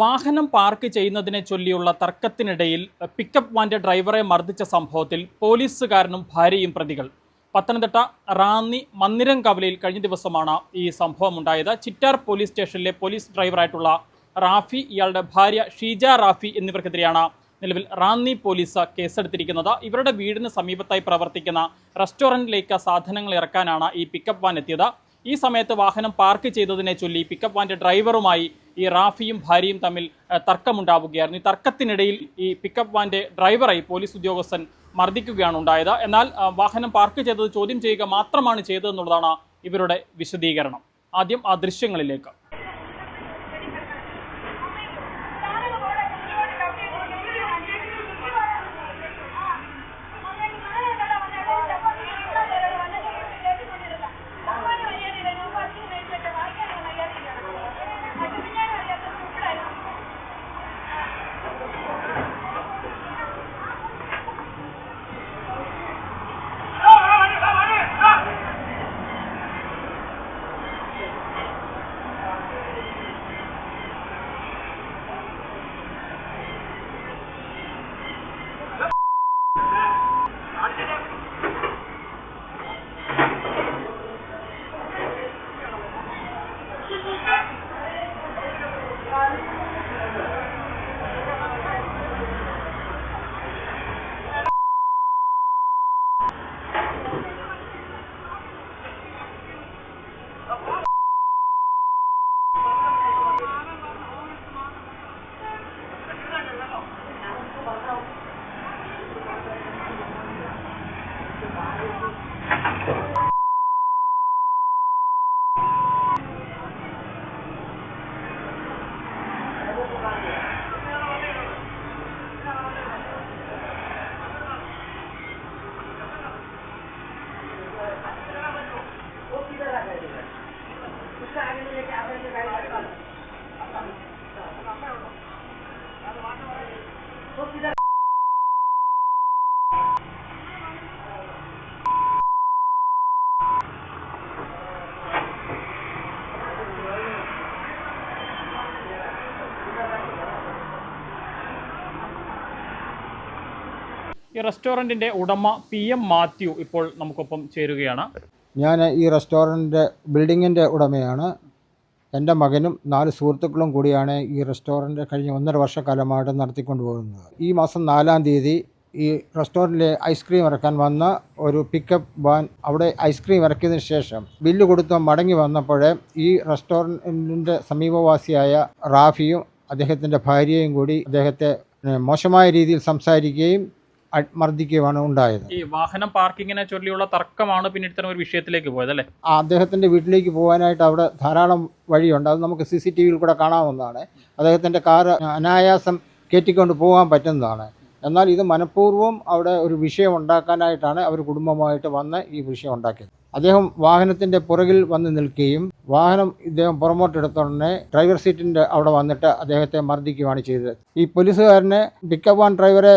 വാഹനം പാർക്ക് ചെയ്യുന്നതിനെ ചൊല്ലിയുള്ള തർക്കത്തിനിടയിൽ പിക്കപ്പ് വാന്റെ ഡ്രൈവറെ മർദ്ദിച്ച സംഭവത്തിൽ പോലീസുകാരനും ഭാര്യയും പ്രതികൾ. പത്തനംതിട്ട റാന്നി മന്ദിരം കവലയിൽ കഴിഞ്ഞ ദിവസമാണ് ഈ സംഭവം ഉണ്ടായത്. ചിറ്റാർ പോലീസ് സ്റ്റേഷനിലെ പോലീസ് ഡ്രൈവറായിട്ടുള്ള റാഫി, ഇയാളുടെ ഭാര്യ ഷീജ റാഫി എന്നിവർക്കെതിരെയാണ് നിലവിൽ റാന്നി പോലീസ് കേസെടുത്തിരിക്കുന്നത്. ഇവരുടെ വീടിന് സമീപത്തായി പ്രവർത്തിക്കുന്ന റെസ്റ്റോറൻറ്റിലേക്ക് സാധനങ്ങൾ ഇറക്കാനാണ് ഈ പിക്കപ്പ് വാൻ എത്തിയത്. ഈ സമയത്ത് വാഹനം പാർക്ക് ചെയ്തതിനെ ചൊല്ലി പിക്കപ്പ് വാന്റെ ഡ്രൈവറുമായി ഈ റാഫിയും ഭാര്യയും തമ്മിൽ തർക്കമുണ്ടാവുകയായിരുന്നു. ഈ തർക്കത്തിനിടയിൽ ഈ പിക്കപ്പ് വാന്റെ ഡ്രൈവറെ പോലീസ് ഉദ്യോഗസ്ഥൻ മർദ്ദിക്കുകയാണ് ഉണ്ടായത്. എന്നാൽ വാഹനം പാർക്ക് ചെയ്തത് ചോദ്യം ചെയ്യുക മാത്രമാണ് ചെയ്തതെന്നുള്ളതാണ് ഇവരുടെ വിശദീകരണം. ആദ്യം ആ ദൃശ്യങ്ങളിലേക്ക്. ഈ റെസ്റ്റോറൻറ്റിൻ്റെ ഉടമ PM മാത്യു ഇപ്പോൾ നമുക്കൊപ്പം ചേരുകയാണ്. ഞാൻ ഈ റെസ്റ്റോറൻറ്റ് ബിൽഡിങ്ങിൻ്റെ ഉടമയാണ്. എൻ്റെ മകനും 4 സുഹൃത്തുക്കളും കൂടിയാണ് ഈ റെസ്റ്റോറൻറ്റ് കഴിഞ്ഞ 1.5 വർഷക്കാലമായിട്ട് നടത്തിക്കൊണ്ട് പോകുന്നത്. ഈ മാസം 4-ാം തീയതി ഈ റെസ്റ്റോറൻറ്റിലെ ഐസ്ക്രീം ഇറക്കാൻ വന്ന ഒരു പിക്കപ്പ് വാൻ അവിടെ ഐസ്ക്രീം ഇറക്കിയതിന് ശേഷം ബില്ല് കൊടുത്ത് മടങ്ങി വന്നപ്പോൾ ഈ റെസ്റ്റോറൻറ്റിൻ്റെ സമീപവാസിയായ റാഫിയും അദ്ദേഹത്തിൻ്റെ ഭാര്യയും കൂടി അദ്ദേഹത്തെ മോശമായ രീതിയിൽ സംസാരിക്കുകയും മർദ്ദിക്കുകയാണ് ഉണ്ടായത്. ഈ വാഹനം പാർക്കിങ്ങിനെ ചൊല്ലിയുള്ള തർക്കമാണ് പിന്നീട് ഇത്തരം ഒരു വിഷയത്തിലേക്ക് പോയത് അല്ലേ? അദ്ദേഹത്തിൻ്റെ വീട്ടിലേക്ക് പോകാനായിട്ട് അവിടെ ധാരാളം വഴിയുണ്ട്. അത് നമുക്ക് CCTVയിൽ കൂടെ കാണാവുന്നതാണ്. അദ്ദേഹത്തിൻ്റെ കാറ് അനായാസം കയറ്റിക്കൊണ്ട് പോകാൻ പറ്റുന്നതാണ്. എന്നാൽ ഇത് മനഃപൂർവ്വം അവിടെ ഒരു വിഷയം ഉണ്ടാക്കാനായിട്ടാണ് അവർ കുടുംബമായിട്ട് വന്ന് ഈ വിഷയം ഉണ്ടാക്കിയത്. അദ്ദേഹം വാഹനത്തിൻ്റെ പുറകിൽ വന്ന് നിൽക്കുകയും വാഹനം ഇദ്ദേഹം പുറമോട്ടെടുത്തോടനെ ഡ്രൈവർ സീറ്റിൻ്റെ അവിടെ വന്നിട്ട് അദ്ദേഹത്തെ മർദ്ദിക്കുകയാണ് ചെയ്തത്. ഈ പോലീസുകാരനെ പിക്കപ്പ് വാൻ ഡ്രൈവറെ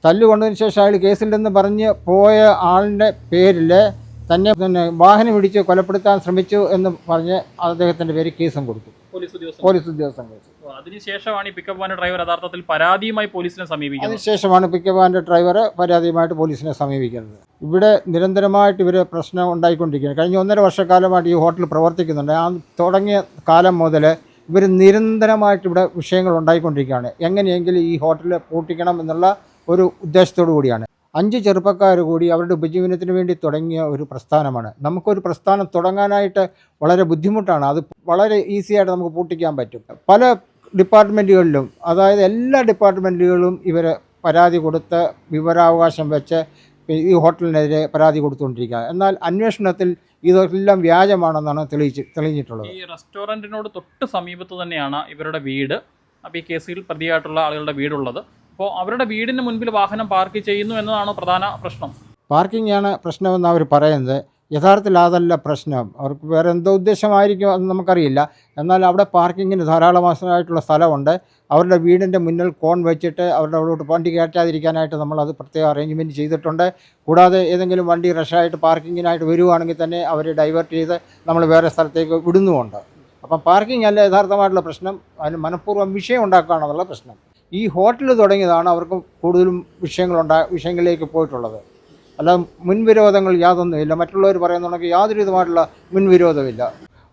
തല്ലുകൊണ്ടതിന് ശേഷം അയാൾ കേസിലെന്ന് പറഞ്ഞ് പോയ ആളിൻ്റെ പേരിൽ തന്നെ വാഹനം ഇടിച്ച് കൊലപ്പെടുത്താൻ ശ്രമിച്ചു എന്ന് പറഞ്ഞ് അദ്ദേഹത്തിൻ്റെ പേര് കേസും കൊടുത്തു. പോലീസ് ഉദ്യോഗസ്ഥൻ കേസ്. അതിനുശേഷമാണ് ഈ പിക്കപ്പ് വാൻ്റെ ഡ്രൈവർ യഥാർത്ഥത്തിൽ പരാതിയുമായി പോലീസിനെ സമീപിക്കുന്നത്. അതിനുശേഷമാണ് പിക്കപ്പ് വാൻ്റെ ഡ്രൈവർ പരാതിയുമായിട്ട് പോലീസിനെ സമീപിക്കുന്നത്. ഇവിടെ നിരന്തരമായിട്ട് ഇവർ പ്രശ്നം ഉണ്ടായിക്കൊണ്ടിരിക്കുകയാണ്. കഴിഞ്ഞ 1.5 വർഷക്കാലമായിട്ട് ഈ ഹോട്ടൽ പ്രവർത്തിക്കുന്നുണ്ട്. ആ തുടങ്ങിയ കാലം മുതൽ ഇവർ നിരന്തരമായിട്ട് ഇവിടെ വിഷയങ്ങൾ ഉണ്ടായിക്കൊണ്ടിരിക്കുകയാണ്. എങ്ങനെയെങ്കിലും ഈ ഹോട്ടൽ പൂട്ടിക്കണം എന്നുള്ള ഒരു ഉദ്ദേശത്തോടു കൂടിയാണ് 5 ചെറുപ്പക്കാർ കൂടി അവരുടെ ഉപജീവനത്തിന് വേണ്ടി തുടങ്ങിയ ഒരു പ്രസ്ഥാനമാണ്. നമുക്കൊരു പ്രസ്ഥാനം തുടങ്ങാനായിട്ട് വളരെ ബുദ്ധിമുട്ടാണ്. അത് വളരെ ഈസിയായിട്ട് നമുക്ക് പൂട്ടിക്കാൻ പറ്റും. പല ഡിപ്പാർട്ട്മെൻറ്റുകളിലും, അതായത് എല്ലാ ഡിപ്പാർട്ട്മെൻറ്റുകളും ഇവർ പരാതി കൊടുത്ത് വിവരാവകാശം വെച്ച് ഈ ഹോട്ടലിനെതിരെ പരാതി കൊടുത്തുകൊണ്ടിരിക്കുക. എന്നാൽ അന്വേഷണത്തിൽ ഇതെല്ലാം വ്യാജമാണെന്നാണ് തെളിഞ്ഞിട്ടുള്ളത്. ഈ റെസ്റ്റോറൻറ്റിനോട് തൊട്ട് സമീപത്ത് തന്നെയാണ് ഇവരുടെ വീട്. അപ്പോൾ ഈ കേസിൽ പ്രതിയായിട്ടുള്ള ആളുകളുടെ വീടുള്ളത്. അപ്പോൾ അവരുടെ വീടിന് മുൻപിൽ വാഹനം പാർക്ക് ചെയ്യുന്നു എന്നതാണോ പ്രധാന പ്രശ്നം? പാർക്കിംഗ് ആണ് പ്രശ്നമെന്ന് അവർ പറയുന്നത്. യഥാർത്ഥത്തിൽ അതല്ല പ്രശ്നം. അവർക്ക് വേറെ എന്തോ ഉദ്ദേശമായിരിക്കും, അത് നമുക്കറിയില്ല. എന്നാൽ അവിടെ പാർക്കിങ്ങിന് ധാരാളമായിട്ടുള്ള സ്ഥലമുണ്ട്. അവരുടെ വീടിൻ്റെ മുന്നിൽ കോൺ വെച്ചിട്ട് അവരുടെ അവിടോട്ട് വണ്ടി കയറ്റാതിരിക്കാനായിട്ട് നമ്മളത് പ്രത്യേക അറേഞ്ച്മെൻറ്റ് ചെയ്തിട്ടുണ്ട്. കൂടാതെ ഏതെങ്കിലും വണ്ടി റഷായിട്ട് പാർക്കിങ്ങിനായിട്ട് വരുവാണെങ്കിൽ തന്നെ അവരെ ഡൈവേർട്ട് ചെയ്ത് നമ്മൾ വേറെ സ്ഥലത്തേക്ക് വിടുന്നുമുണ്ട്. അപ്പം പാർക്കിംഗ് അല്ല യഥാർത്ഥമായിട്ടുള്ള പ്രശ്നം, അതിന് മനഃപൂർവ്വം വിഷയം ഉണ്ടാക്കുകയാണെന്നുള്ള പ്രശ്നം. ഈ ഹോട്ടൽ തുടങ്ങിയതാണ് അവർക്ക് കൂടുതലും വിഷയങ്ങളിലേക്ക് പോയിട്ടുള്ളത്. അല്ല, മുൻവിരോധങ്ങൾ യാതൊന്നുമില്ല. മറ്റുള്ളവർ പറയുന്നുണ്ടെങ്കിൽ യാതൊരു വിധമായിട്ടുള്ള മുൻവിരോധമില്ല.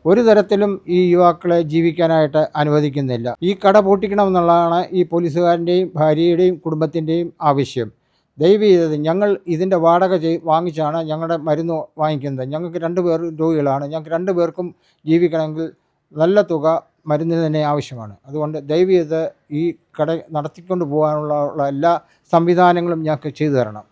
ഒരു തരത്തിലും ഈ യുവാക്കളെ ജീവിക്കാനായിട്ട് അനുവദിക്കുന്നില്ല. ഈ കട പൂട്ടിക്കണമെന്നുള്ളതാണ് ഈ പോലീസുകാരൻ്റെയും ഭാര്യയുടെയും കുടുംബത്തിൻ്റെയും ആവശ്യം. ദയവ് ചെയ്തത് ഞങ്ങൾ ഇതിൻ്റെ വാടക വാങ്ങിച്ചാണ് ഞങ്ങളുടെ മരുന്ന് വാങ്ങിക്കുന്നത്. ഞങ്ങൾക്ക് 2 പേർ രോഗികളാണ്. ഞങ്ങൾക്ക് 2 പേർക്കും ജീവിക്കണമെങ്കിൽ നല്ല തുക മരുന്നിന് തന്നെ ആവശ്യമാണ്. അതുകൊണ്ട് ദയവ് ചെയ്ത് ഈ കട നടത്തിക്കൊണ്ട് പോകാനുള്ള എല്ലാ സംവിധാനങ്ങളും ഞങ്ങൾക്ക് ചെയ്തു തരണം.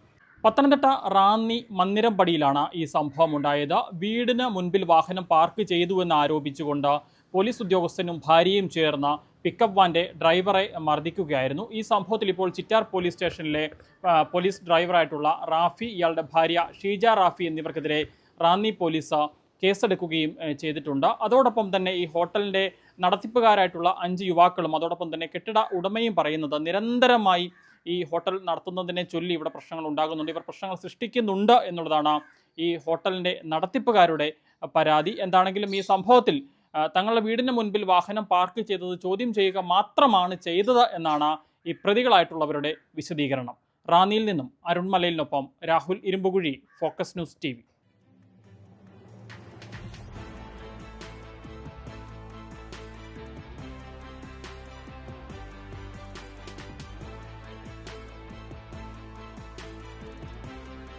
പത്തനംതിട്ട റാന്നി മന്ദിരംപടിയിലാണ് ഈ സംഭവം ഉണ്ടായത്. വീടിന് മുൻപിൽ വാഹനം പാർക്ക് ചെയ്തുവെന്ന് ആരോപിച്ചുകൊണ്ട് പോലീസ് ഉദ്യോഗസ്ഥനും ഭാര്യയും ചേർന്ന് പിക്കപ്പ് വാൻ്റെ ഡ്രൈവറെ മർദ്ദിക്കുകയായിരുന്നു. ഈ സംഭവത്തിൽ ഇപ്പോൾ ചിറ്റാർ പോലീസ് സ്റ്റേഷനിലെ പോലീസ് ഡ്രൈവറായിട്ടുള്ള റാഫി, ഇയാളുടെ ഭാര്യ ഷീജ റാഫി എന്നിവർക്കെതിരെ റാന്നി പോലീസ് കേസെടുക്കുകയും ചെയ്തിട്ടുണ്ട്. അതോടൊപ്പം തന്നെ ഈ ഹോട്ടലിൻ്റെ നടത്തിപ്പുകാരായിട്ടുള്ള 5 യുവാക്കളും അതോടൊപ്പം തന്നെ കെട്ടിട ഉടമയും പറയുന്നത് നിരന്തരമായി ഈ ഹോട്ടൽ നടത്തുന്നതിനെ ചൊല്ലി ഇവിടെ പ്രശ്നങ്ങൾ ഉണ്ടാകുന്നുണ്ട്, ഇവർ പ്രശ്നങ്ങൾ സൃഷ്ടിക്കുന്നുണ്ട് എന്നുള്ളതാണ് ഈ ഹോട്ടലിൻ്റെ നടത്തിപ്പുകാരുടെ പരാതി. എന്താണെങ്കിലും ഈ സംഭവത്തിൽ തങ്ങളുടെ വീടിന് മുൻപിൽ വാഹനം പാർക്ക് ചെയ്തത് ചോദ്യം ചെയ്യുക മാത്രമാണ് ചെയ്തത് എന്നാണ് ഈ പ്രതികളായിട്ടുള്ളവരുടെ വിശദീകരണം. റാന്നിയിൽ നിന്നും അരുൺ മലയിലിനൊപ്പം Rahul Irumpukuzhi, focus news TV.